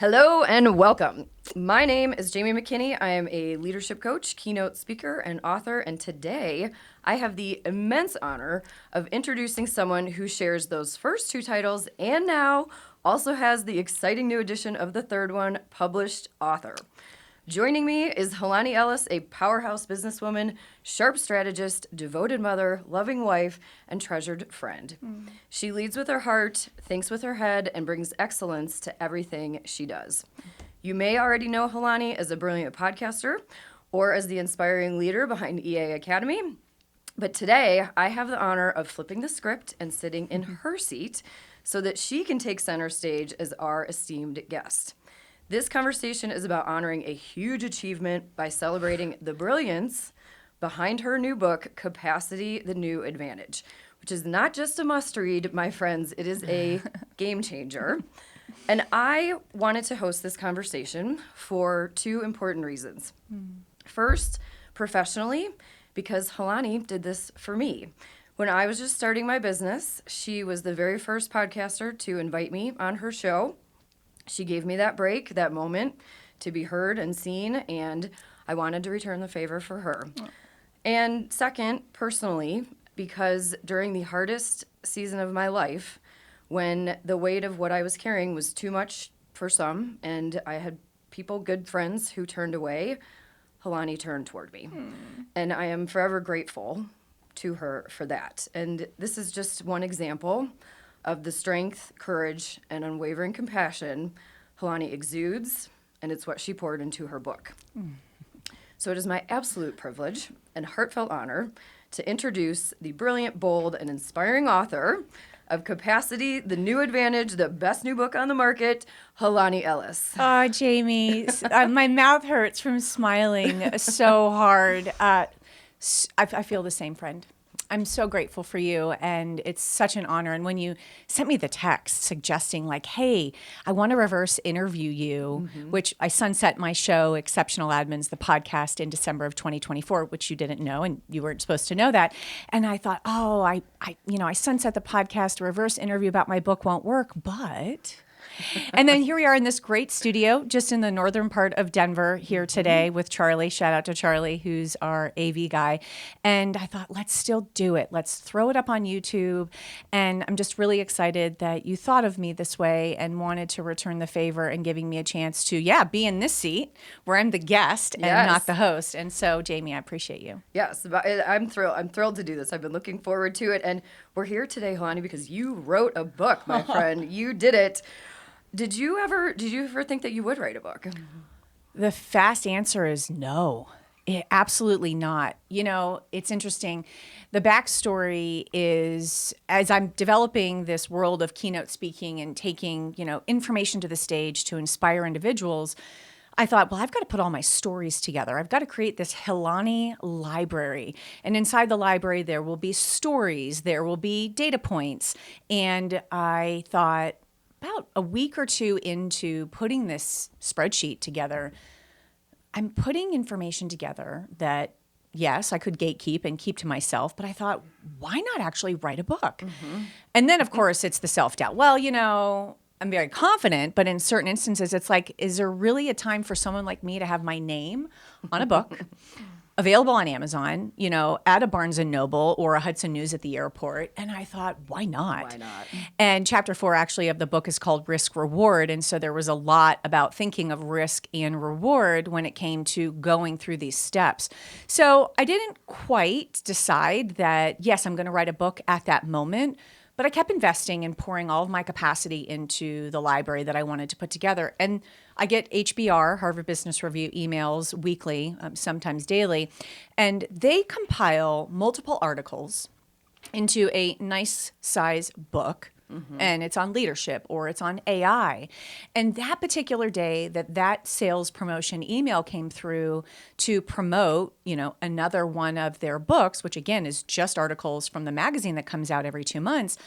Hello and welcome. My name is Jamie McKinney. I am a leadership coach, keynote speaker, and author, and today I have the immense honor of introducing someone who shares those first two titles and now also has the exciting new addition of the third one, published author. Joining me is Helani Ellis, a powerhouse businesswoman, sharp strategist, devoted mother, loving wife, and treasured friend. She leads with her heart, thinks with her head, and brings excellence to everything she does. You may already know Helani as a brilliant podcaster or as the inspiring leader behind EA Academy. But today, I have the honor of flipping the script and sitting in her seat so that she can take center stage as our esteemed guest. This conversation is about honoring a huge achievement by celebrating the brilliance behind her new book, Capacity, the New Advantage, which is not just a must-read, my friends. It is a game changer. And I wanted to host this conversation for two important reasons. First, professionally, because Helani did this for me. When I was just starting my business, she was the very first podcaster to invite me on her show. She gave me that break, that moment to be heard and seen, and I wanted to return the favor for her. And second, personally, because during the hardest season of my life, when the weight of what I was carrying was too much for some, and I had people, good friends, who turned away, Helani turned toward me. And I am forever grateful to her for that. And this is just one example of the strength, courage, and unwavering compassion Helani exudes, and it's what she poured into her book. So it is my absolute privilege and heartfelt honor to introduce the brilliant, bold, and inspiring author of Capacity, the New Advantage, the best new book on the market, Helani Ellis. Oh, Jamie, my mouth hurts from smiling so hard. I feel the same, friend. I'm so grateful for you, and it's such an honor. And when you sent me the text suggesting, like, hey, I want to reverse interview you, which I sunset my show, Exceptional Admins, the podcast, in December of 2024, which you didn't know, and you weren't supposed to know that. And I thought, oh, I sunset the podcast, a reverse interview about my book won't work, but... And then here we are in this great studio, just in the northern part of Denver here today with Charlie. Shout out to Charlie, who's our AV guy. And I thought, let's still do it. Let's throw it up on YouTube. And I'm just really excited that you thought of me this way and wanted to return the favor and giving me a chance to, be in this seat where I'm the guest and not the host. And so, Jamie, I appreciate you. Yes, I'm thrilled. I'm thrilled to do this. I've been looking forward to it. And we're here today, Helani, because you wrote a book, my friend. You did it. Did you ever think that you would write a book? The fast answer is no. Absolutely not. It's interesting. The backstory is, as I'm developing this world of keynote speaking and taking, information to the stage to inspire individuals, I thought, well, I've got to put all my stories together. I've got to create this Helani library. And inside the library, there will be stories, there will be data points. And I thought, about a week or two into putting this spreadsheet together, I'm putting information together that, yes, I could gatekeep and keep to myself, but I thought, why not actually write a book? And then, of course, it's the self-doubt. Well, I'm very confident, but in certain instances, it's like, is there really a time for someone like me to have my name on a book? Available on Amazon, at a Barnes & Noble or a Hudson News at the airport. And I thought, why not? Why not? And chapter 4 actually of the book is called Risk Reward. And so there was a lot about thinking of risk and reward when it came to going through these steps. So I didn't quite decide that, yes, I'm going to write a book at that moment. But I kept investing and pouring all of my capacity into the library that I wanted to put together. And I get HBR, Harvard Business Review, emails weekly, sometimes daily, and they compile multiple articles into a nice size book. And it's on leadership or it's on AI. And that particular day that sales promotion email came through to promote, another one of their books, which again is just articles from the magazine that comes out every 2 months,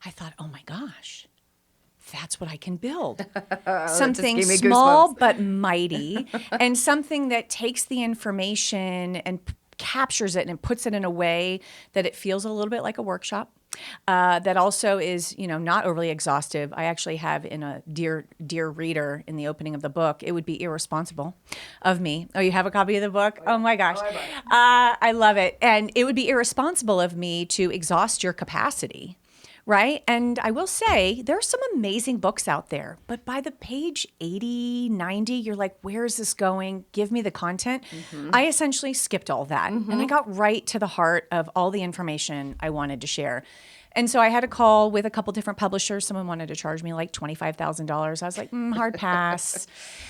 I thought, oh my gosh, that's what I can build. Something small but mighty, and something that takes the information and captures it and puts it in a way that it feels a little bit like a workshop. that also is, not overly exhaustive. I actually have in a dear reader in the opening of the book, it would be irresponsible of me. Oh, you have a copy of the book? Oh my gosh. I love it. And it would be irresponsible of me to exhaust your capacity. Right. And I will say there are some amazing books out there, but by the page 80, 90, you're like, where is this going? Give me the content. I essentially skipped all that and I got right to the heart of all the information I wanted to share. And so I had a call with a couple different publishers. Someone wanted to charge me like $25,000. I was like, hard pass.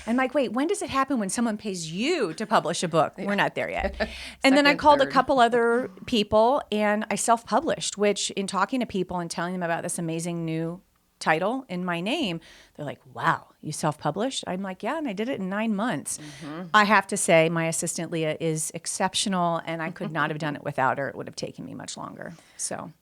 And like, wait, when does it happen when someone pays you to publish a book? We're not there yet. And then I called a couple other people and I self-published, which in talking to people and telling them about this amazing new title in my name, they're like, wow, you self-published? I'm like, yeah, and I did it in 9 months. I have to say my assistant, Leah, is exceptional and I could not have done it without her. It would have taken me much longer. So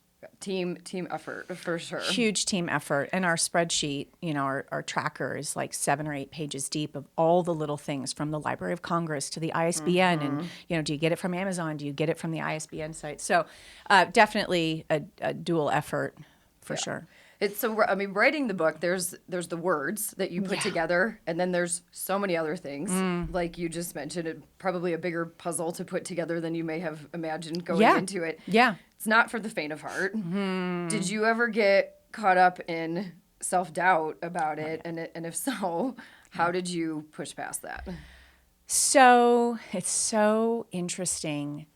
team effort for sure. Huge team effort. And our spreadsheet, our tracker is like 7 or 8 pages deep of all the little things from the Library of Congress to the ISBN. And, do you get it from Amazon? Do you get it from the ISBN site? So definitely a dual effort for sure. Writing the book, there's the words that you put together, and then there's so many other things. Like you just mentioned, it probably a bigger puzzle to put together than you may have imagined going into it. Yeah. It's not for the faint of heart. Did you ever get caught up in self-doubt about it? And if so, how did you push past that? So it's so interesting.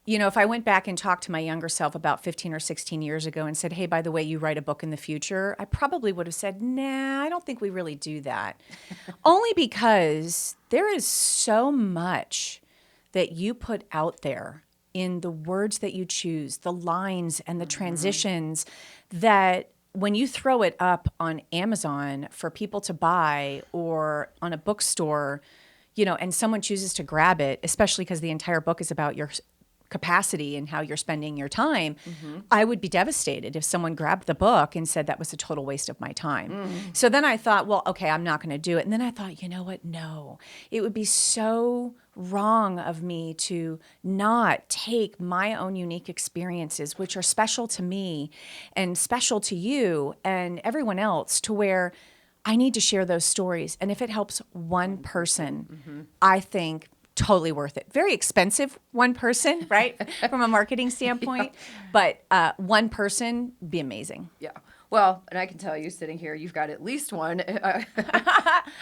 If I went back and talked to my younger self about 15 or 16 years ago and said, hey, by the way, you write a book in the future, I probably would have said, nah, I don't think we really do that. Only because there is so much that you put out there in the words that you choose, the lines and the transitions that when you throw it up on Amazon for people to buy or on a bookstore, and someone chooses to grab it, especially because the entire book is about your capacity and how you're spending your time, I would be devastated if someone grabbed the book and said that was a total waste of my time. So then I thought, well, okay, I'm not going to do it. And then I thought, you know what? No, it would be so wrong of me to not take my own unique experiences, which are special to me and special to you and everyone else, to where I need to share those stories. And if it helps one person, I think totally worth it. Very expensive, one person, right? From a marketing standpoint, but one person, be amazing. Yeah. Well, and I can tell you sitting here, you've got at least one.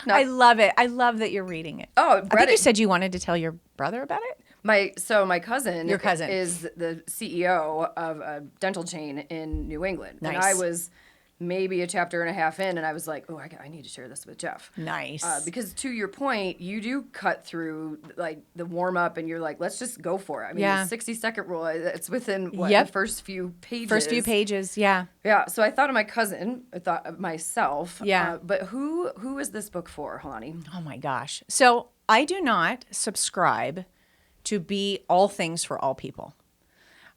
I love it. I love that you're reading it. Oh, I think you said you wanted to tell your brother about it? My cousin, your cousin is the CEO of a dental chain in New England. Nice. And I was maybe a chapter and a half in, and I was like, oh, I need to share this with Jeff. Nice. Because to your point, you do cut through like the warm up, and you're like, let's just go for it. I mean, the 60-second rule, it's within the first few pages. First few pages, yeah. Yeah. So I thought of my cousin. I thought of myself. Yeah. But who is this book for, Helani? Oh my gosh. So I do not subscribe to be all things for all people.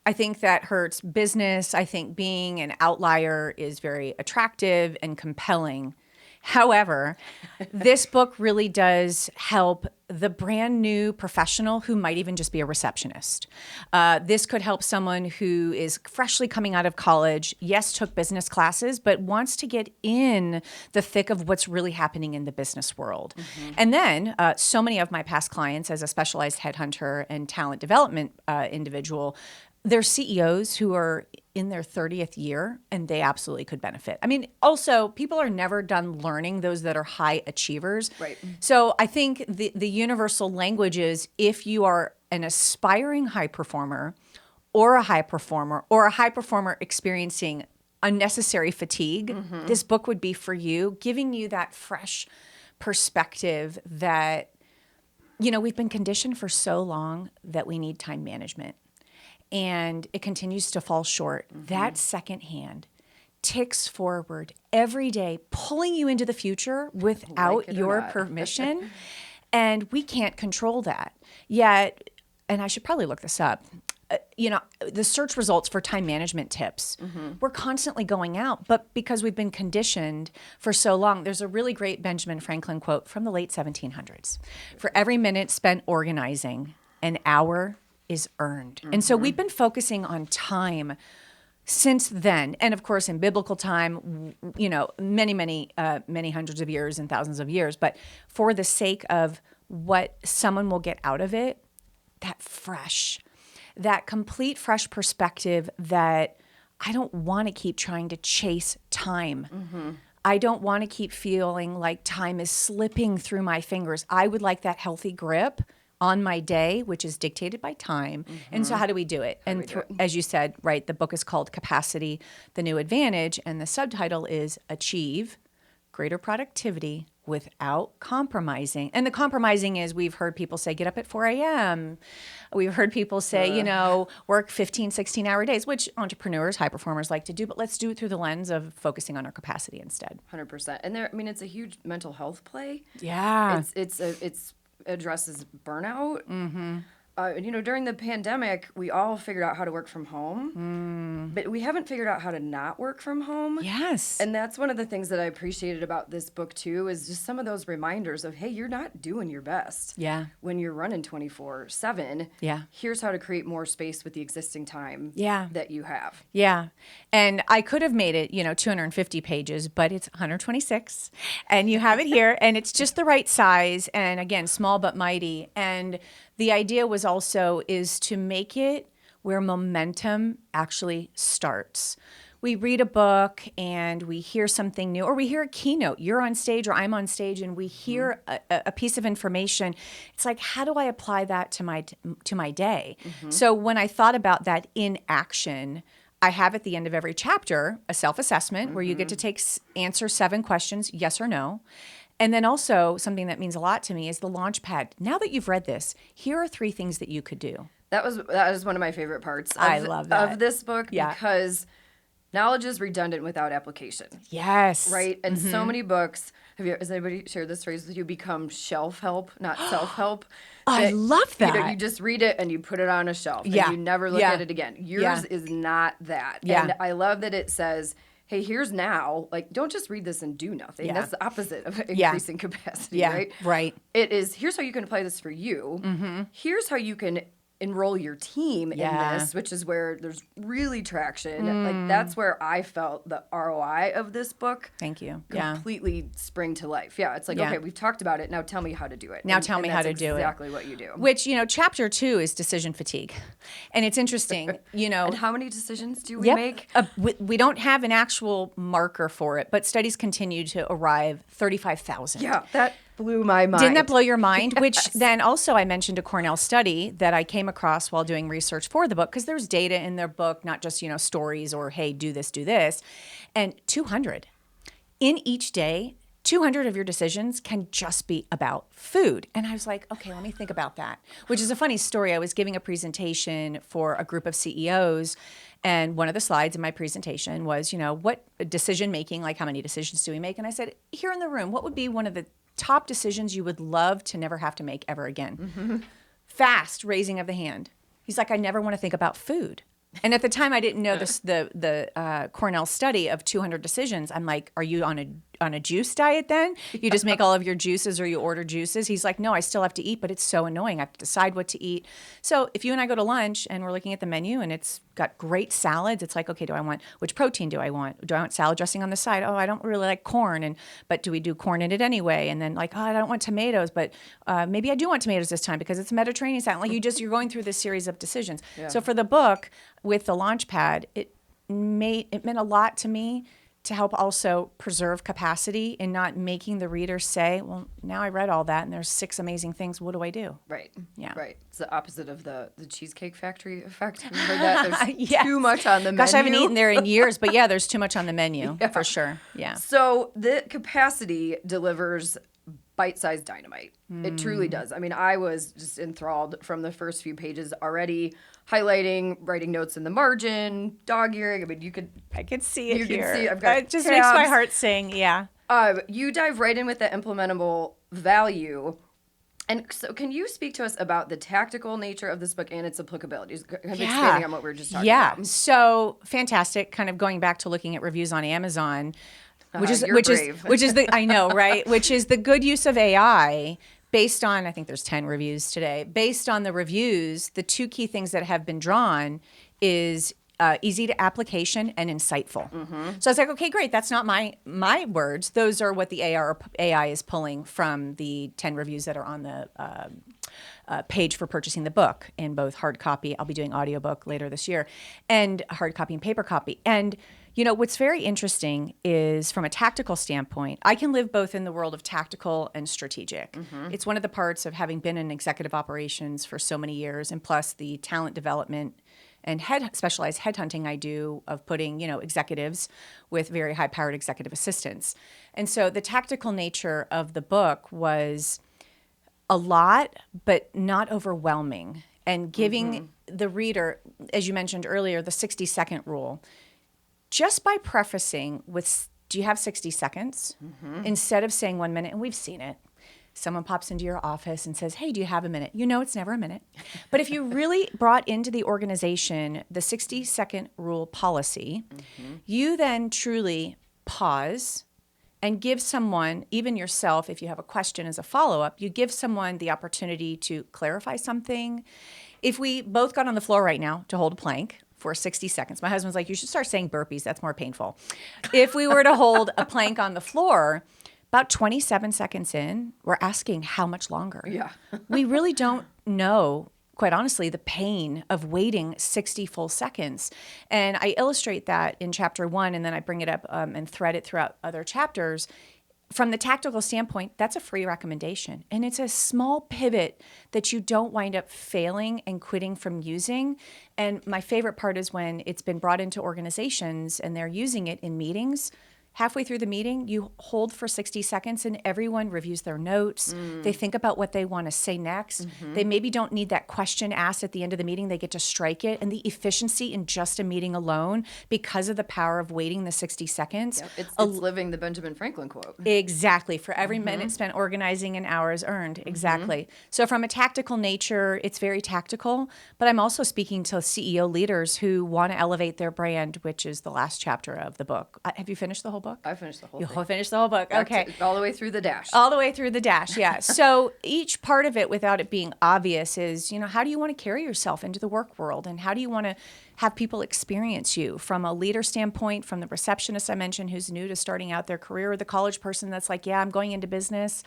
I think that hurts business. I think being an outlier is very attractive and compelling. However, this book really does help the brand new professional who might even just be a receptionist. This could help someone who is freshly coming out of college, yes, took business classes, but wants to get in the thick of what's really happening in the business world. And then so many of my past clients as a specialized headhunter and talent development individual, they're CEOs who are in their 30th year, and they absolutely could benefit. I mean, also, people are never done learning, those that are high achievers. Right. So I think the universal language is, if you are an aspiring high performer or a high performer experiencing unnecessary fatigue, this book would be for you, giving you that fresh perspective that, we've been conditioned for so long that we need time management. And it continues to fall short. That second hand ticks forward every day, pulling you into the future without your permission. And we can't control that. Yet, and I should probably look this up, the search results for time management tips, we're constantly going out. But because we've been conditioned for so long, there's a really great Benjamin Franklin quote from the late 1700s. For every minute spent organizing, an hour is earned. And so we've been focusing on time since then, and of course in biblical time, many hundreds of years and thousands of years, but for the sake of what someone will get out of it, that complete fresh perspective that I don't want to keep trying to chase time. I don't want to keep feeling like time is slipping through my fingers. I would like that healthy grip on my day, which is dictated by time. And so how do we do it? As you said, right, the book is called Capacity, the New Advantage, and the subtitle is Achieve Greater Productivity Without Compromising. And the compromising is, we've heard people say, get up at 4 a.m. We've heard people say, work 15, 16-hour days, which entrepreneurs, high performers like to do, but let's do it through the lens of focusing on our capacity instead. 100%. And it's a huge mental health play. Yeah. It's addresses burnout. During the pandemic, we all figured out how to work from home, but we haven't figured out how to not work from home. Yes. And that's one of the things that I appreciated about this book too, is just some of those reminders of, hey, you're not doing your best. Yeah. When you're running 24/7. Yeah. Here's how to create more space with the existing time. Yeah. That you have. Yeah. And I could have made it, 250 pages, but it's 126. And you have it here, and it's just the right size. And again, small but mighty. And the idea was also is to make it where momentum actually starts. We read a book and we hear something new, or we hear a keynote. You're on stage or I'm on stage, and we hear a piece of information. It's like, how do I apply that to my day? So when I thought about that in action, I have at the end of every chapter a self-assessment where you get to answer 7 questions, yes or no. And then also something that means a lot to me is the launch pad. Now that you've read this, here are 3 things that you could do. That is one of my favorite parts I love that. of this book, because knowledge is redundant without application. Yes. Right? And so many books, has anybody shared this phrase with you, become shelf help, not self-help? I love that. You just read it and you put it on a shelf and you never look at it again. Yours is not that. Yeah. And I love that it says, hey, here's now, like, don't just read this and do nothing. Yeah. That's the opposite of increasing capacity, right? Right. It is, here's how you can apply this for you. Here's how you can enroll your team in this, which is where there's really traction. Like, that's where I felt the ROI of this book. Thank you. Completely spring to life. Yeah, it's like, okay, we've talked about it. Now tell me how to do it. Now tell me how to do it. Exactly what you do. Which, chapter 2 is decision fatigue. And it's interesting, And how many decisions do we make? We don't have an actual marker for it, but studies continue to arrive 35,000. Yeah, that blew my mind. Didn't that blow your mind? Yes. Which then also I mentioned a Cornell study that I came across while doing research for the book, because there's data in their book, not just, stories or, hey, do this. And 200. In each day, 200 of your decisions can just be about food. And I was like, okay, let me think about that, which is a funny story. I was giving a presentation for a group of CEOs, and one of the slides in my presentation was, what decision making, like how many decisions do we make? And I said, here in the room, what would be one of the top decisions you would love to never have to make ever again? Fast raising of the hand. He's like, I never want to think about food. And at the time, I didn't know the Cornell study of 200 decisions. I'm like, are you on a juice diet then? You just make all of your juices, or you order juices? He's like, no, I still have to eat, but it's so annoying. I have to decide what to eat. So if you and I go to lunch and we're looking at the menu and it's got great salads, it's like, okay, which protein do I want? Do I want salad dressing on the side? Oh, I don't really like corn, but do we do corn in it anyway? And then like, oh, I don't want tomatoes, but maybe I do want tomatoes this time because it's Mediterranean salad. Like you're going through this series of decisions. Yeah. So for the book with the Launchpad, it meant a lot to me to help also preserve capacity and not making the reader say, well, now I read all that and there's 6 amazing things. What do I do? Right. Yeah. Right. It's the opposite of the Cheesecake Factory effect. You heard that? There's yes. too much on the menu. Gosh, I haven't eaten there in years, but yeah, there's too much on the menu for sure. Yeah. So the Capacity delivers bite-sized dynamite. It truly does. I mean, I was just enthralled from the first few pages already, highlighting, writing notes in the margin, dog earing. I mean, I could see it you here. Can see I've got it just tabs. makes my heart sing. Yeah. You dive right in with the implementable value. And so can you speak to us about the tactical nature of this book and its applicability? Kind of expanding on what we were just talking about. Yeah. So fantastic. Kind of going back to looking at reviews on Amazon, which is the I know, right? Which is the good use of AI based on, I think there's 10 reviews today. Based on the reviews, the 2 key things that have been drawn is easy to application, and insightful. So I was like, okay, great. That's not my words. Those are what the AI is pulling from the 10 reviews that are on the page for purchasing the book in both hard copy. I'll be doing audiobook later this year, and hard copy and paper copy. And what's very interesting is from a tactical standpoint, I can live both in the world of tactical and strategic. It's one of the parts of having been in executive operations for so many years, and plus the talent development and specialized headhunting I do of putting, executives with very high-powered executive assistants. And so the tactical nature of the book was a lot, but not overwhelming, and giving the reader, as you mentioned earlier, the 60-second rule. Just by prefacing with, do you have 60 seconds? Instead of saying 1 minute, and we've seen it. Someone pops into your office and says, hey, do you have a minute? It's never a minute. But if you really brought into the organization the 60-second rule policy, you then truly pause and give someone, even yourself, if you have a question as a follow-up, you give someone the opportunity to clarify something. If we both got on the floor right now to hold a plank for 60 seconds. My husband's like, you should start saying burpees. That's more painful. If we were to hold a plank on the floor, about 27 seconds in, we're asking how much longer. Yeah. We really don't know, quite honestly, the pain of waiting 60 full seconds. And I illustrate that in chapter 1, and then I bring it up and thread it throughout other chapters. From the tactical standpoint, that's a free recommendation. And it's a small pivot that you don't wind up failing and quitting from using. And my favorite part is when it's been brought into organizations and they're using it in meetings. Halfway through the meeting, you hold for 60 seconds and everyone reviews their notes. They think about what they want to say next. They maybe don't need that question asked at the end of the meeting. They get to strike it. And the efficiency in just a meeting alone, because of the power of waiting the 60 seconds. Yep. It's living the Benjamin Franklin quote. Exactly. For every minute spent organizing, an hour is earned. Exactly. So from a tactical nature, it's very tactical. But I'm also speaking to CEO leaders who want to elevate their brand, which is the last chapter of the book. Have you finished the whole book? I finished the whole You'll thing. finish the whole book. Okay. All the way through the dash. All the way through the dash, yeah. So each part of it, without it being obvious, is, how do you want to carry yourself into the work world? And how do you want to have people experience you from a leader standpoint, from the receptionist I mentioned who's new to starting out their career, or the college person that's like, yeah, I'm going into business.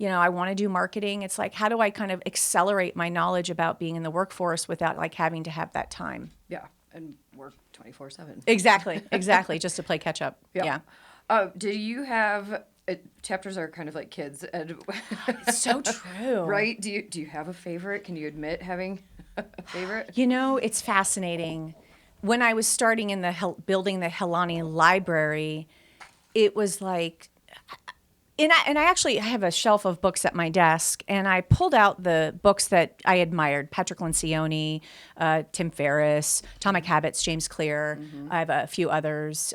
I want to do marketing. It's like, how do I kind of accelerate my knowledge about being in the workforce without like having to have that time? Yeah. And work 24/7. Exactly. Just to play catch up. Yeah. Do you have chapters are kind of like kids? It's so true. Right? Do you have a favorite? Can you admit having a favorite? It's fascinating. When I was starting in building the Helani Library, it was like, and I have a shelf of books at my desk, and I pulled out the books that I admired: Patrick Lencioni, Tim Ferriss, Atomic Habits, James Clear. I have a few others.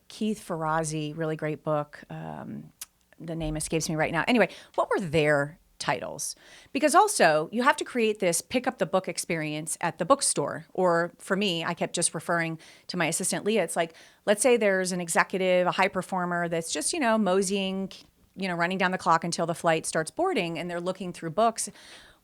Keith Ferrazzi, really great book. The name escapes me right now. Anyway, what were their titles? Because also you have to create this pick up the book experience at the bookstore. Or for me, I kept just referring to my assistant Leah. It's like, let's say there's an executive, a high performer that's just, moseying, running down the clock until the flight starts boarding, and they're looking through books.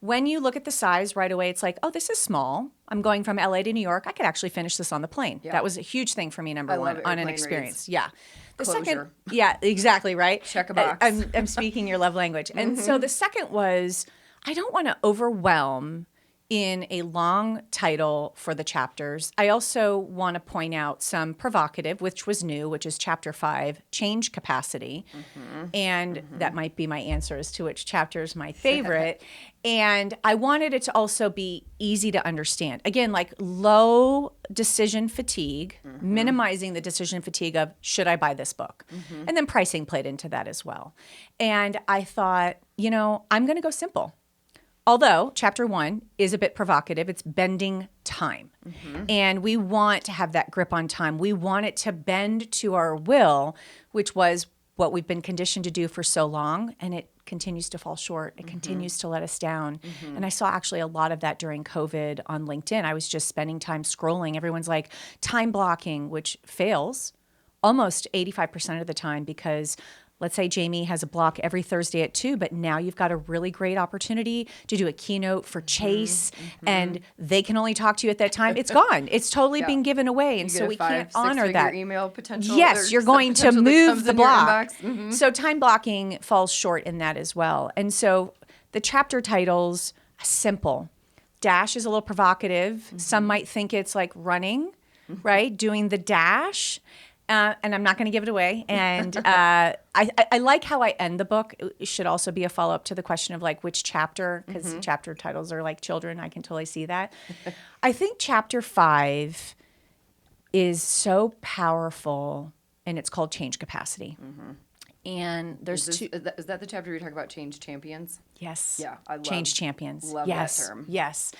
When you look at the size right away, it's like, oh, this is small. I'm going from LA to New York. I could actually finish this on the plane. Yeah. That was a huge thing for me, number one, on an experience. Reads. Yeah. The Closure. second, yeah, exactly, right? Check a box. I'm speaking your love language. And so the second was, I don't want to overwhelm in a long title for the chapters. I also want to point out some provocative, which was new, which is chapter 5, change capacity. And that might be my answer as to which chapter is my favorite. And I wanted it to also be easy to understand. Again, like low decision fatigue, minimizing the decision fatigue of, should I buy this book? And then pricing played into that as well. And I thought, I'm going to go simple. Although chapter 1 is a bit provocative, it's bending time. And we want to have that grip on time. We want it to bend to our will, which was what we've been conditioned to do for so long. And it continues to fall short. It continues to let us down. And I saw actually a lot of that during COVID on LinkedIn. I was just spending time scrolling. Everyone's like, time blocking, which fails almost 85% of the time because let's say Jamie has a block every Thursday at 2, but now you've got a really great opportunity to do a keynote for Chase, and they can only talk to you at that time. It's gone. It's totally being given away, and You so get a we can't 5-6 honor figure that. email potential. Yes, or you're some going to potential that comes move the in your block. inbox. So time blocking falls short in that as well. And so the chapter titles, simple. Dash is a little provocative. Some might think it's like running, right? Doing the dash. And I'm not going to give it away. And I like how I end the book. It should also be a follow-up to the question of like which chapter, because chapter titles are like children. I can totally see that. I think chapter 5 is so powerful, and it's called Change Capacity. And there's two. Is that the chapter you talk about change champions? Yes. Yeah, I Change champions. love yes. that term. Yes.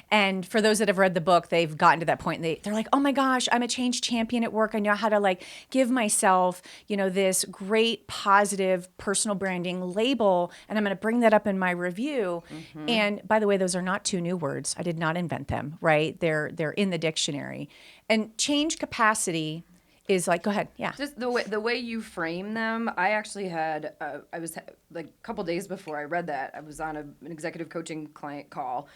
And for those that have read the book, they've gotten to that point and they're like, oh my gosh, I'm a change champion at work. I know how to like give myself, this great positive personal branding label. And I'm going to bring that up in my review. And by the way, those are not two new words. I did not invent them, right? They're in the dictionary. And change capacity is like, go ahead. Yeah. Just the way you frame them. I actually had I was like a couple days before I read that, I was on an executive coaching client call,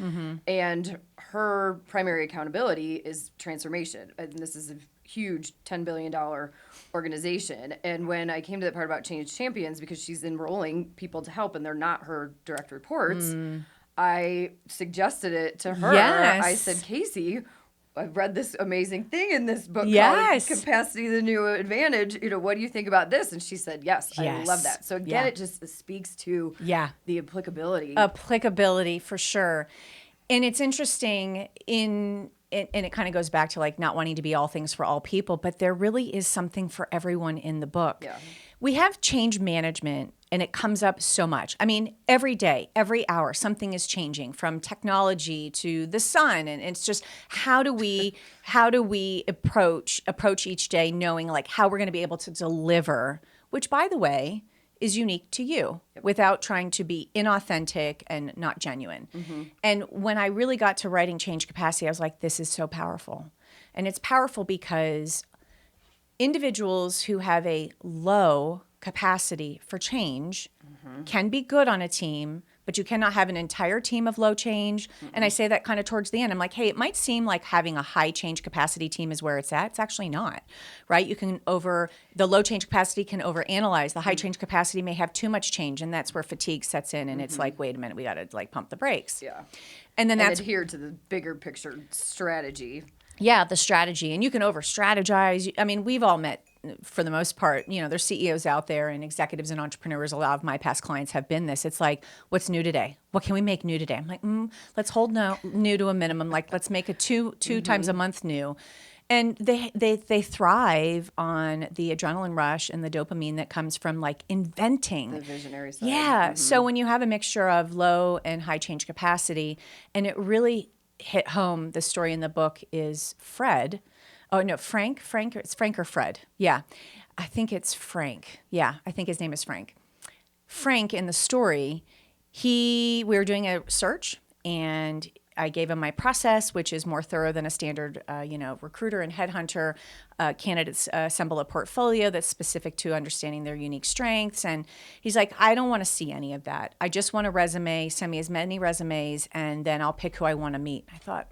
and her primary accountability is transformation, and this is a huge $10 billion organization. And when I came to that part about change champions, because she's enrolling people to help and they're not her direct reports, I suggested it to her. Yes. I said, Casey, I've read this amazing thing in this book Yes. called Capacity, the New Advantage. What do you think about this? And she said, yes, I Yes. love that. So again, Yeah. it just speaks to the applicability. Applicability for sure. And it's interesting and it kind of goes back to like not wanting to be all things for all people, but there really is something for everyone in the book. Yeah. We have change management, and it comes up so much. I mean, every day, every hour, something is changing, from technology to the sun, and it's just how do we approach each day, knowing like how we're going to be able to deliver, which by the way is unique to you, without trying to be inauthentic and not genuine. And when I really got to writing Change Capacity, I was like, this is so powerful. And it's powerful because individuals who have a low capacity for change can be good on a team, but you cannot have an entire team of low change. And I say that kind of towards the end. I'm like, hey, it might seem like having a high change capacity team is where it's at. It's actually not, right? The low change capacity can overanalyze. The high change capacity may have too much change, and that's where fatigue sets in. And it's like, wait a minute, we got to like pump the brakes. Yeah. And then that's adhere to the bigger picture strategy. Yeah, the strategy. And you can over strategize. I mean, we've all met, for the most part, there's CEOs out there and executives and entrepreneurs. A lot of my past clients have been this. It's like, what's new today? What can we make new today? I'm like, let's hold new to a minimum. Like, let's make a two times a month new. And they thrive on the adrenaline rush and the dopamine that comes from like inventing. The visionary side. Yeah. So when you have a mixture of low and high change capacity, and it really hit home, the story in the book is Fred. Oh, no, Frank. It's Frank or Fred. Yeah. I think it's Frank. Yeah. I think his name is Frank. Frank, in the story, we were doing a search, and I gave him my process, which is more thorough than a standard, recruiter and headhunter. Candidates assemble a portfolio that's specific to understanding their unique strengths. And he's like, I don't want to see any of that. I just want a resume. Send me as many resumes, and then I'll pick who I want to meet. I thought,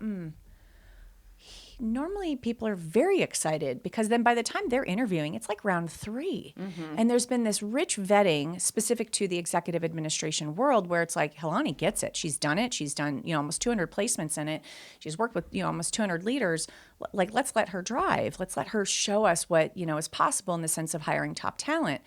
normally people are very excited, because then by the time they're interviewing, it's like round 3. And there's been this rich vetting specific to the executive administration world, where it's like, Helani gets it. She's done it. She's done, almost 200 placements in it. She's worked with, almost 200 leaders. Like, let's let her drive. Let's let her show us what, is possible in the sense of hiring top talent.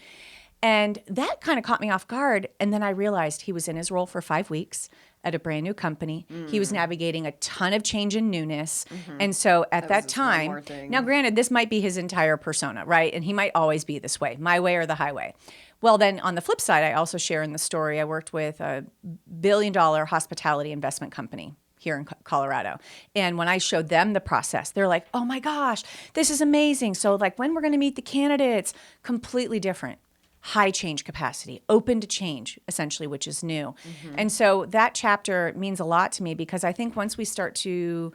And that kind of caught me off guard. And then I realized he was in his role for 5 weeks at a brand new company. He was navigating a ton of change and newness. And so at that time, now granted, this might be his entire persona, right? And he might always be this way, my way or the highway. Well, then on the flip side, I also share in the story, I worked with a $1 billion hospitality investment company here in Colorado. And when I showed them the process, they're like, oh my gosh, this is amazing. So like when we're going to meet the candidates, completely different. High change capacity, open to change, essentially, which is new. And so that chapter means a lot to me, because I think once we start to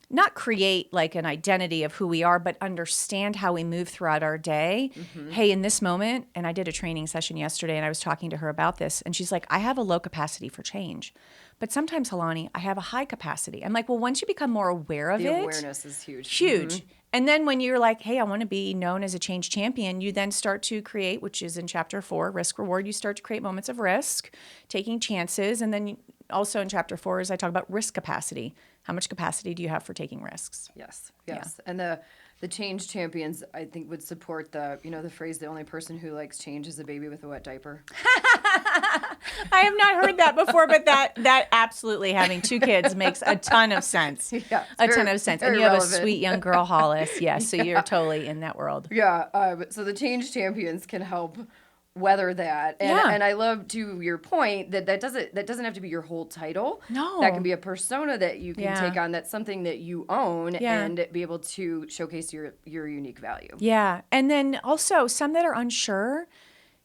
not create like an identity of who we are, but understand how we move throughout our day. Hey, in this moment, and I did a training session yesterday and I was talking to her about this, and she's like, I have a low capacity for change. But sometimes, Helani, I have a high capacity. I'm like, well, once you become more aware of The it, awareness is huge. huge. And then when you're like, hey, I want to be known as a change champion, you then start to create, which is in chapter 4, risk reward, you start to create moments of risk, taking chances. And then also in chapter 4 is I talk about risk capacity. How much capacity do you have for taking risks? Yes. And the change champions, I think, would support the phrase, the only person who likes change is a baby with a wet diaper. I have not heard that before, but that absolutely, having 2 kids makes a ton of sense. Yeah, ton of sense. And you have a sweet young girl, Hollis. Yes, so you're totally in that world. Yeah. So the change champions can help weather that. And I love, to your point, that doesn't have to be your whole title. No. That can be a persona that you can take on. That's something that you own and be able to showcase your unique value. Yeah. And then also some that are unsure,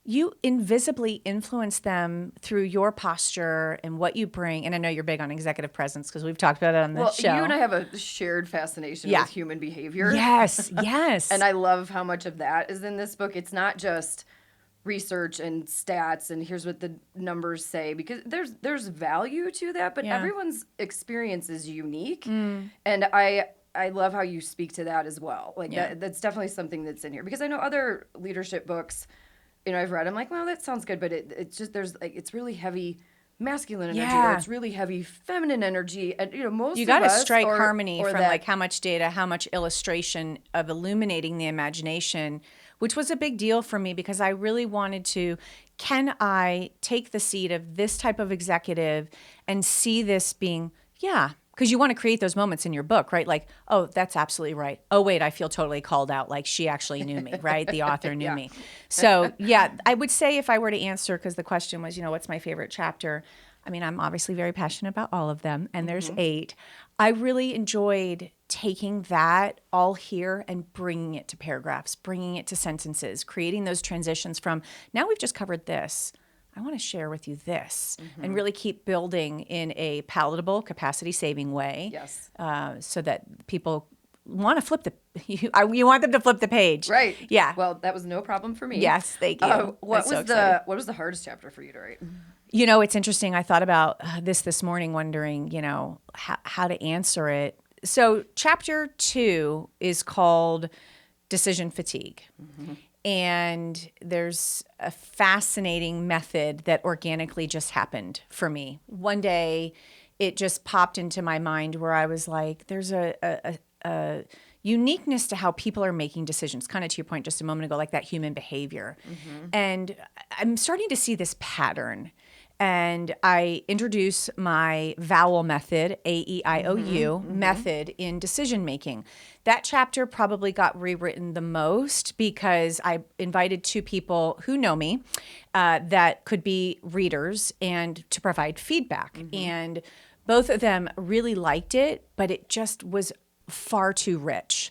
you invisibly influence them through your posture and what you bring. And I know you're big on executive presence because we've talked about it on this show. You and I have a shared fascination with human behavior. Yes, yes. And I love how much of that is in this book. It's not just research and stats and here's what the numbers say, because there's value to that, but everyone's experience is unique. And I love how you speak to that as well. Like that's definitely something that's in here, because I know other leadership books, I've read, I'm like, well, that sounds good, but it's just, there's like, it's really heavy masculine energy, or it's really heavy feminine energy, and most you of got to us strike or harmony from that, like how much data, how much illustration of illuminating the imagination, which was a big deal for me because I really wanted to, can I take the seat of this type of executive and see this being, because you want to create those moments in your book, right? Like, oh, that's absolutely right. Oh, wait, I feel totally called out. Like she actually knew me, right? The author knew me. So I would say if I were to answer, because the question was, what's my favorite chapter? I mean, I'm obviously very passionate about all of them, and there's 8. I really enjoyed taking that all here and bringing it to paragraphs, bringing it to sentences, creating those transitions from, now we've just covered this, I want to share with you this, and really keep building in a palatable, capacity-saving way. Yes. So that people want to flip you want them to flip the page. Right. Yeah. Well, that was no problem for me. Yes, thank you. What was the hardest chapter for you to write? It's interesting. I thought about this morning, wondering, how to answer it. So chapter 2 is called Decision Fatigue. And there's a fascinating method that organically just happened for me. One day, it just popped into my mind where I was like, there's a uniqueness to how people are making decisions, kind of to your point just a moment ago, like that human behavior. And I'm starting to see this pattern. And I introduce my vowel method, AEIOU method in decision making. That chapter probably got rewritten the most because I invited 2 people who know me that could be readers and to provide feedback. And both of them really liked it, but it just was far too rich.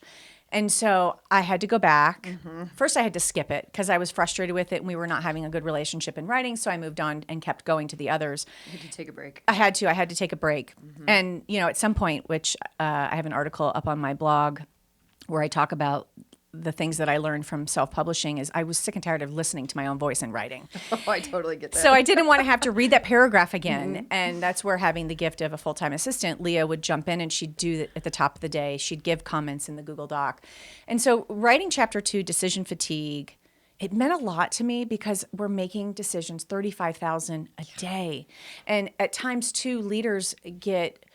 And so I had to go back. First, I had to skip it because I was frustrated with it and we were not having a good relationship in writing. So I moved on and kept going to the others. You had to take a break. I had to take a break. And, at some point, which I have an article up on my blog where I talk about the things that I learned from self-publishing, is I was sick and tired of listening to my own voice in writing. Oh, I totally get that. So I didn't want to have to read that paragraph again. And that's where having the gift of a full-time assistant, Leah, would jump in and she'd do it at the top of the day. She'd give comments in the Google Doc. And so writing chapter 2, Decision Fatigue, it meant a lot to me because we're making decisions, 35,000 a day. And at times too, leaders get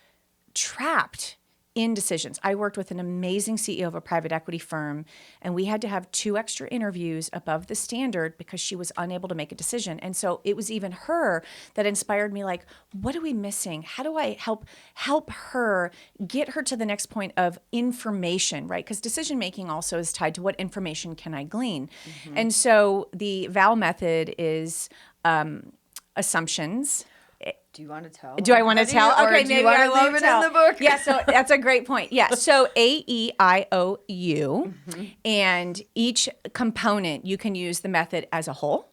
trapped in decisions. I worked with an amazing CEO of a private equity firm, and we had to have 2 extra interviews above the standard because she was unable to make a decision. And so it was even her that inspired me, like, what are we missing? How do I help her get her to the next point of information, right? Because decision making also is tied to what information can I glean. And so the VAL method is assumptions. Do you want to tell? Do I want to tell? Okay, do maybe you want I to won't leave it tell. in the book? Yeah, so that's a great point. Yeah, so AEIOU, and each component you can use the method as a whole.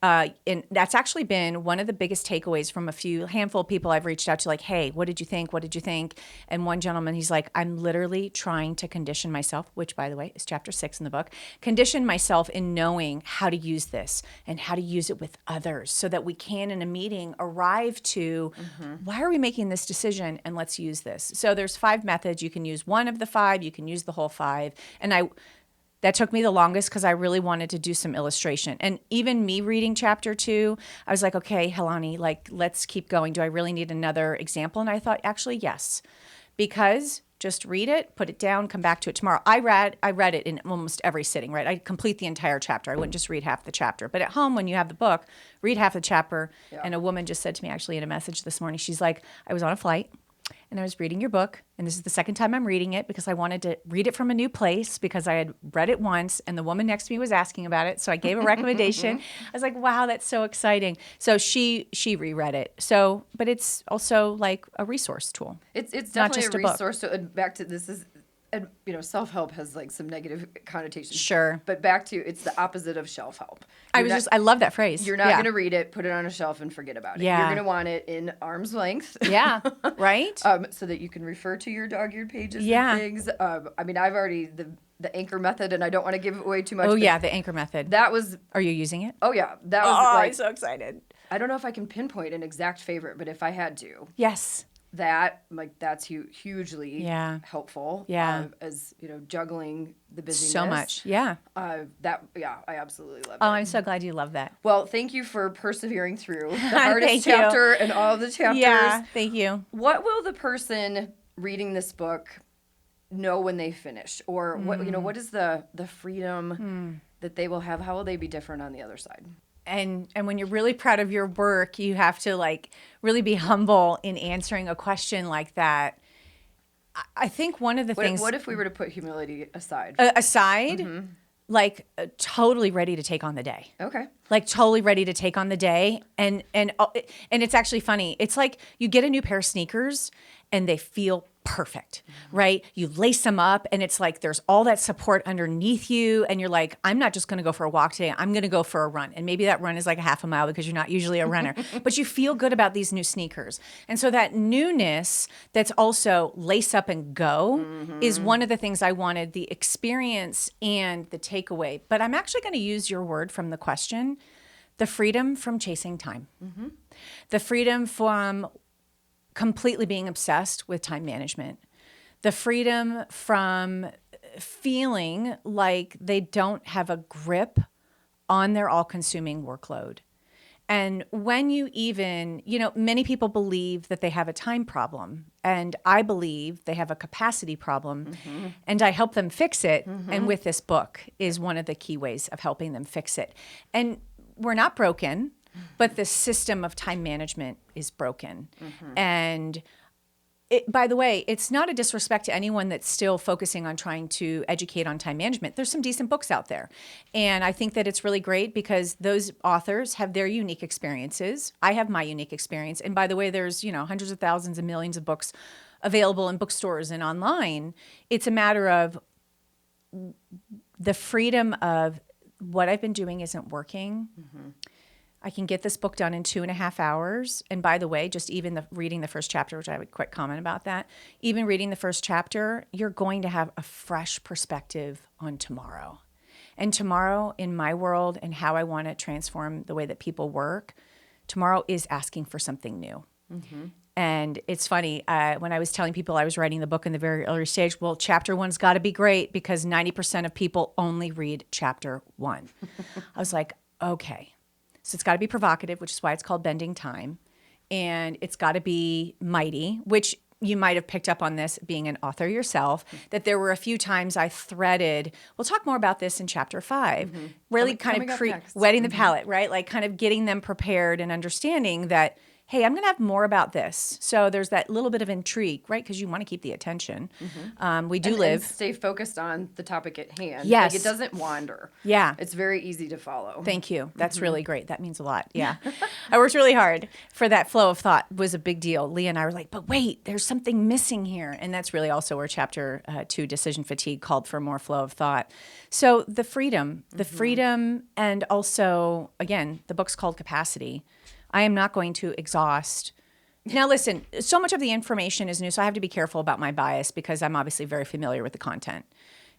And that's actually been one of the biggest takeaways from handful of people I've reached out to, like, hey, what did you think? What did you think? And one gentleman, he's like, I'm literally trying to condition myself, which, by the way, is chapter 6 in the book, condition myself in knowing how to use this and how to use it with others so that we can, in a meeting, arrive to why are we making this decision, and let's use this. So there's 5 methods. You can use one of the 5. You can use the whole 5. And that took me the longest because I really wanted to do some illustration. And even me reading chapter 2, I was like, okay, Helani, like, let's keep going. Do I really need another example? And I thought, actually, yes, because just read it, put it down, come back to it tomorrow. I read it in almost every sitting, right? I'd complete the entire chapter. I wouldn't just read half the chapter. But at home, when you have the book, read half the chapter. Yeah. And a woman just said to me, actually, in a message this morning, she's like, I was on a flight and I was reading your book, and this is the second time I'm reading it because I wanted to read it from a new place because I had read it once, and the woman next to me was asking about it, so I gave a recommendation. I was like, wow, that's so exciting. So she reread it. So, but it's also like a resource tool. It's definitely a resource. So back to this is, self-help has like some negative connotations. Sure. But back to, it's the opposite of shelf-help. I love that phrase. You're not going to read it, put it on a shelf, and forget about it. Yeah. You're going to want it in arm's length. Yeah. Right? So that you can refer to your dog-eared pages and things. I've already, the anchor method, and I don't want to give away too much. Oh, yeah, the anchor method. That was... Are you using it? Oh, yeah. That was I'm so excited. I don't know if I can pinpoint an exact favorite, but if I had to... Yes. That's hugely helpful. Yeah. As juggling the busyness. So much. Yeah. I absolutely love it. Oh, I'm so glad you love that. Well, thank you for persevering through the hardest chapter and all of the chapters. Yeah, thank you. What will the person reading this book know when they finish? Or what is the freedom that they will have? How will they be different on the other side? And when you're really proud of your work, you have to like really be humble in answering a question like that. I think one of the things. What if we were to put humility aside? Like totally ready to take on the day. Okay. Like totally ready to take on the day, and it's actually funny. It's like you get a new pair of sneakers and they feel perfect, right? You lace them up and it's like there's all that support underneath you, and you're like, I'm not just going to go for a walk today. I'm going to go for a run, and maybe that run is like a half a mile because you're not usually a runner, but you feel good about these new sneakers. And so that newness that's also lace up and go is one of the things I wanted, the experience and the takeaway. But I'm actually going to use your word from the question, the freedom from chasing time, the freedom from completely being obsessed with time management, the freedom from feeling like they don't have a grip on their all-consuming workload. And when you even, many people believe that they have a time problem, and I believe they have a capacity problem, and I help them fix it. And with this book is one of the key ways of helping them fix it. And we're not broken, but the system of time management is broken. And by the way, it's not a disrespect to anyone that's still focusing on trying to educate on time management. There's some decent books out there. And I think that it's really great because those authors have their unique experiences. I have my unique experience. And by the way, there's, hundreds of thousands and millions of books available in bookstores and online. It's a matter of the freedom of what I've been doing isn't working. I can get this book done in 2.5 hours. And by the way, just even reading the first chapter, which I have a quick comment about that, even reading the first chapter, you're going to have a fresh perspective on tomorrow. And tomorrow, in my world and how I want to transform the way that people work, tomorrow is asking for something new. And it's funny, when I was telling people I was writing the book in the very early stage, well, chapter 1's got to be great because 90% of people only read chapter 1. I was like, okay. So it's got to be provocative, which is why it's called Bending Time. And it's got to be mighty, which you might have picked up on this being an author yourself, that there were a few times I threaded, we'll talk more about this in chapter 5, really kind of wetting the palate, right? Like kind of getting them prepared and understanding that, hey, I'm going to have more about this. So there's that little bit of intrigue, right? Because you want to keep the attention. We do And live. stay focused on the topic at hand. Yes. Like, it doesn't wander. Yeah. It's very easy to follow. Thank you. That's really great. That means a lot. Yeah. I worked really hard for that flow of thought was a big deal. Leah and I were like, but wait, there's something missing here. And that's really also where chapter 2, Decision Fatigue, called for more flow of thought. So the freedom, and also, again, the book's called Capacity. I am not going to exhaust. Now, listen, so much of the information is new, so I have to be careful about my bias because I'm obviously very familiar with the content.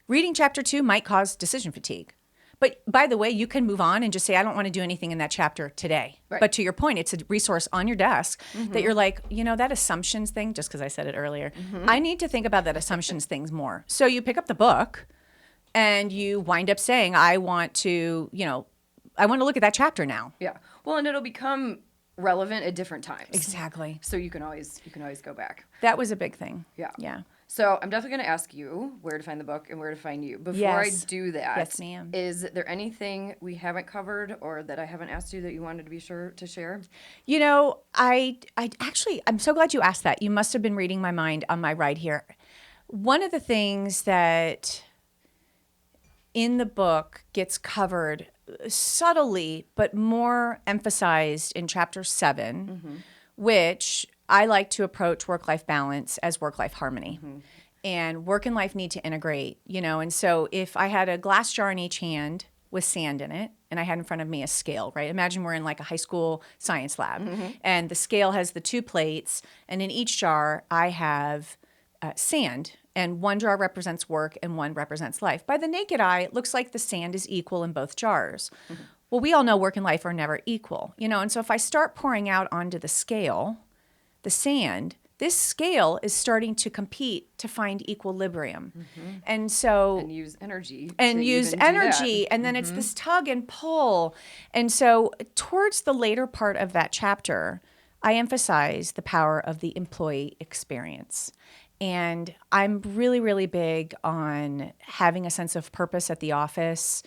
Reading chapter 2 might cause decision fatigue. But by the way, you can move on and just say, I don't want to do anything in that chapter today. Right. But to your point, it's a resource on your desk that you're like, that assumptions thing, just because I said it earlier, I need to think about that assumptions things more. So you pick up the book and you wind up saying, I want to look at that chapter now. Yeah. Well, and it'll become relevant at different times. Exactly. So you can always go back. That was a big thing. Yeah. Yeah. So I'm definitely going to ask you where to find the book and where to find you. Before Yes. I do that, Yes, ma'am. is there anything we haven't covered or that I haven't asked you that you wanted to be sure to share? I'm so glad you asked that. You must have been reading my mind on my ride here. One of the things that in the book gets covered subtly, but more emphasized in chapter 7, which I like to approach work-life balance as work-life harmony. And work and life need to integrate, and so if I had a glass jar in each hand with sand in it, and I had in front of me a scale, right? Imagine we're in like a high school science lab, and the scale has the 2 plates, and in each jar I have sand, and one jar represents work and one represents life. By the naked eye, it looks like the sand is equal in both jars. Well, we all know work and life are never equal, and so if I start pouring out onto the scale, the sand, this scale is starting to compete to find equilibrium. And so And use energy. and to use even do energy, that. and then it's this tug and pull. And so towards the later part of that chapter, I emphasize the power of the employee experience. And I'm really, really big on having a sense of purpose at the office,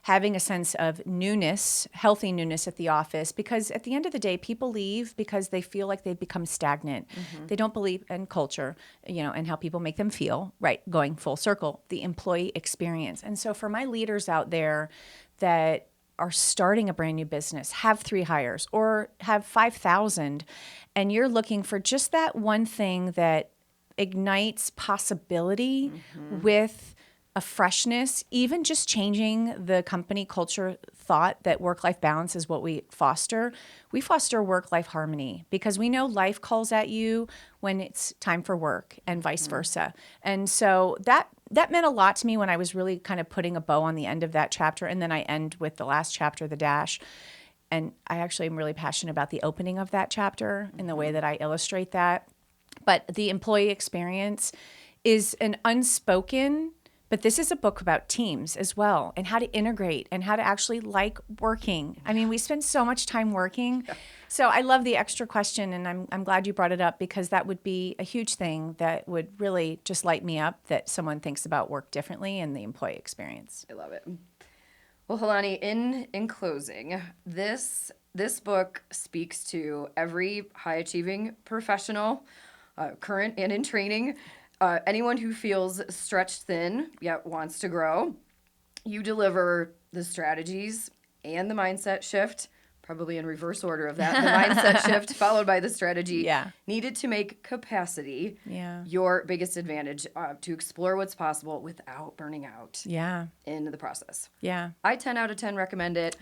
having a sense of newness, healthy newness at the office, because at the end of the day, people leave because they feel like they've become stagnant. They don't believe in culture, and how people make them feel, right? Going full circle, the employee experience. And so for my leaders out there that are starting a brand new business, have 3 hires or have 5,000, and you're looking for just that one thing that ignites possibility with a freshness, even just changing the company culture thought that work-life balance is what we foster. We foster work-life harmony because we know life calls at you when it's time for work and vice versa. And so that meant a lot to me when I was really kind of putting a bow on the end of that chapter. And then I end with the last chapter, the dash. And I actually am really passionate about the opening of that chapter and the way that I illustrate that. But the employee experience is an unspoken, but this is a book about teams as well and how to integrate and how to actually like working. I mean, we spend so much time working. So I love the extra question, and I'm glad you brought it up because that would be a huge thing that would really just light me up that someone thinks about work differently and the employee experience. I love it. Well, Helani, in closing, this book speaks to every high-achieving professional, current and in training, anyone who feels stretched thin yet wants to grow. You deliver the strategies and the mindset shift, probably in reverse order of that. The mindset shift followed by the strategy needed to make capacity your biggest advantage to explore what's possible without burning out in the process. I 10 out of 10 recommend it.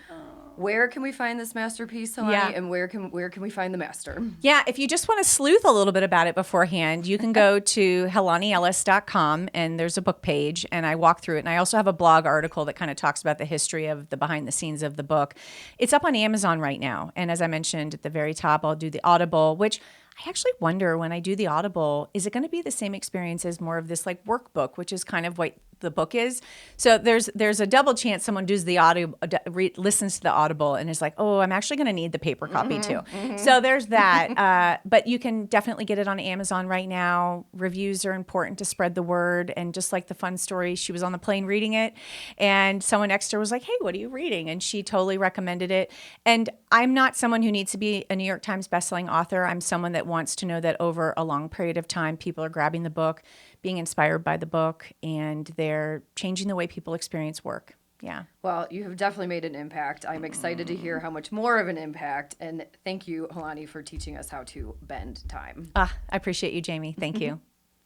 Where can we find this masterpiece, Helani, and where can we find the master? Yeah, if you just want to sleuth a little bit about it beforehand, you can go to helaniellis.com, and there's a book page, and I walk through it. And I also have a blog article that kind of talks about the history of the behind the scenes of the book. It's up on Amazon right now. And as I mentioned at the very top, I'll do the Audible, which I actually wonder when I do the Audible, is it going to be the same experience as more of this like workbook, which is kind of what the book is. So there's a double chance someone does the audio, listens to the Audible and is like, oh, I'm actually going to need the paper copy too. So there's that. But you can definitely get it on Amazon right now. Reviews are important to spread the word. And just like the fun story, she was on the plane reading it, and someone next to her was like, hey, what are you reading? And she totally recommended it. And I'm not someone who needs to be a New York Times bestselling author. I'm someone that wants to know that over a long period of time, people are grabbing the book, being inspired by the book, and they're changing the way people experience work. Yeah. Well, you have definitely made an impact. I'm excited to hear how much more of an impact. And thank you, Helani, for teaching us how to bend time. I appreciate you, Jamie. Thank you.